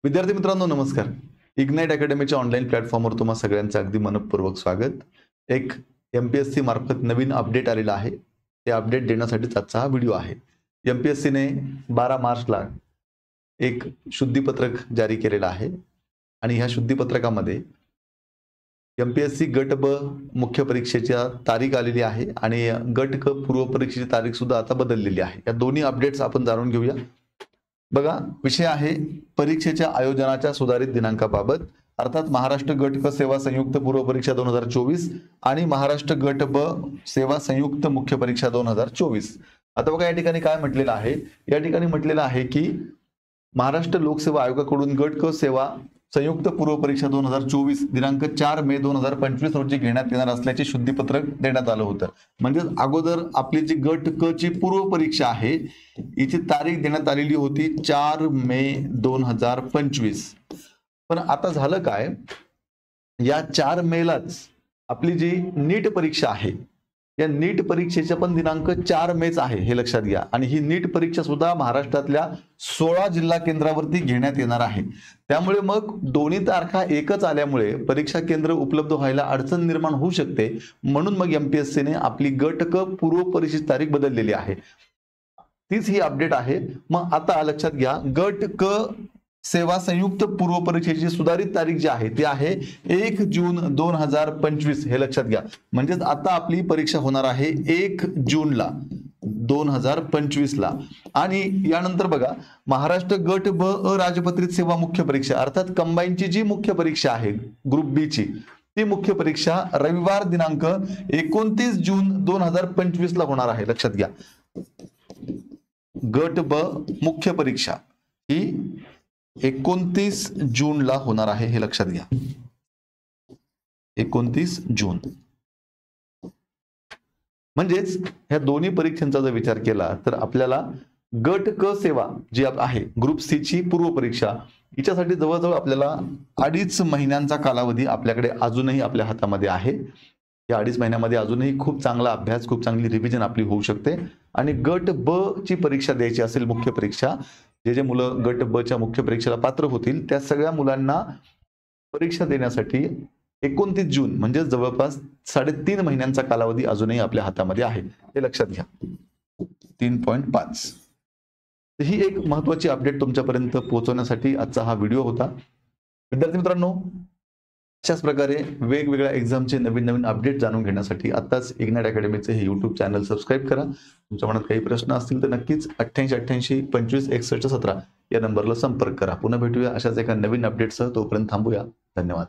विद्यार्थी मित्रांनो नमस्कार. इग्नाइट अकॅडमीच्या ऑनलाईन प्लॅटफॉर्मवर तुम्हा सगळ्यांचं अगदी मनपूर्वक स्वागत. एक एमपीएससी मार्फत नवीन अपडेट आलेला आहे. ते अपडेट देण्यासाठीच आजचा हा व्हिडिओ आहे. एमपीएससीने 12 मार्चला एक शुद्धीपत्रक जारी केलेलं आहे आणि ह्या शुद्धीपत्रकामध्ये एमपीएससी गट ब मुख्य परीक्षेच्या तारीख आलेली आहे आणि गट क पूर्व परीक्षेची तारीख सुद्धा आता बदललेली आहे. या दोन्ही अपडेट्स आपण जाणून घेऊया. बघा, विषय आहे परीक्षेच्या आयोजनाच्या सुधारित दिनांकाबाबत, अर्थात महाराष्ट्र गट क सेवा संयुक्त पूर्व परीक्षा 2024 आणि महाराष्ट्र गट ब सेवा संयुक्त मुख्य परीक्षा 2024. आता बघा, या ठिकाणी काय म्हटलेलं आहे? या ठिकाणी म्हटलेलं आहे की महाराष्ट्र लोकसेवा आयोगाकडून गट क सेवा संयुक्त पूर्व परीक्षा 2024 दिनांक 4 मे 2025 रोजी घेण्यात येणार असल्याचे शुद्धीपत्रक देण्यात आलं होतं. म्हणजे अगोदर आपली जी गट क ची पूर्व परीक्षा आहे हिची तारीख देण्यात आलेली होती 4 मे 2025. पण आता झालं काय, या 4 मेलाच आपली जी नीट परीक्षा आहे या नीट परीक्षेचा पण दिनांक 4 मेच आहे, हे लक्षात घ्या. आणि ही नीट परीक्षा सुद्धा महाराष्ट्रातल्या 16 जिल्हा केंद्रावरती घेण्यात येणार आहे. त्यामुळे मग दोन्ही तारखा एकच आल्यामुळे परीक्षा केंद्र उपलब्ध व्हायला अडचण निर्माण होऊ शकते. म्हणून मग एमपीएससीने आपली गट क पूर्व परीक्षेची तारीख बदललेली आहे. तीच ही अपडेट आहे. मग आता लक्षात घ्या, गट क सेवा संयुक्त पूर्व परीक्षेची सुधारित तारीख जी आहे ती आहे 1 जून 2025. हे लक्षात घ्या. म्हणजेच आता आपली परीक्षा होणार आहे 1 जूनला 2025 ला. आणि यानंतर बघा, महाराष्ट्र गट ब अराजपत्रित सेवा मुख्य परीक्षा अर्थात कंबाईनची जी मुख्य परीक्षा आहे ग्रुप बी ची, ती मुख्य परीक्षा रविवार दिनांक 29 जून 2025 ला होणार आहे. लक्षात घ्या, गट ब मुख्य परीक्षा ही 29 जूनला होणार आहे. हे लक्षात घ्या, 29 जून. म्हणजेच ह्या दोन्ही परीक्षांचा जर विचार केला तर आपल्याला गट क सेवा जी आहे ग्रुप सी ची पूर्व परीक्षा हिच्यासाठी जवळजवळ आपल्याला 2.5 महिन्यांचा कालावधी आपल्याकडे अजूनही आपल्या हातामध्ये आहे. या 2.5 महिन्यामध्ये अजूनही खूप चांगला अभ्यास, खूप चांगली रिव्हिजन आपली होऊ शकते. आणि गट ब ची परीक्षा द्यायची असेल मुख्य परीक्षा, जे मुलं गट ब च्या मुख्य परीक्षेला पात्र होतील त्या सगळ्या मुलांना परीक्षा देण्यासाठी 29 जून म्हणजे जवळपास 3.5 महिन्यांचा कालावधी अजूनही आपल्या हातामध्ये आहे. हे लक्षात घ्या. 3.5 ही एक महत्वाची अपडेट तुमच्यापर्यंत पोहोचवण्यासाठी आजचा हा व्हिडिओ होता. विद्यार्थी मित्रांनो, अशाच प्रकारे वेगवेगळ्या एक्झामचे नवीन अपडेट जाणून घेण्यासाठी आताच इग्नाइट अकॅडमीचे हे YouTube चॅनल सबस्क्राईब करा. तुमच्या मनात काही प्रश्न असतील तर नक्कीच 8888 25 61 17 या नंबरला संपर्क करा. पुन्हा भेटूया अशाच एका नवीन अपडेटसह. तोपर्यंत थांबूया. धन्यवाद.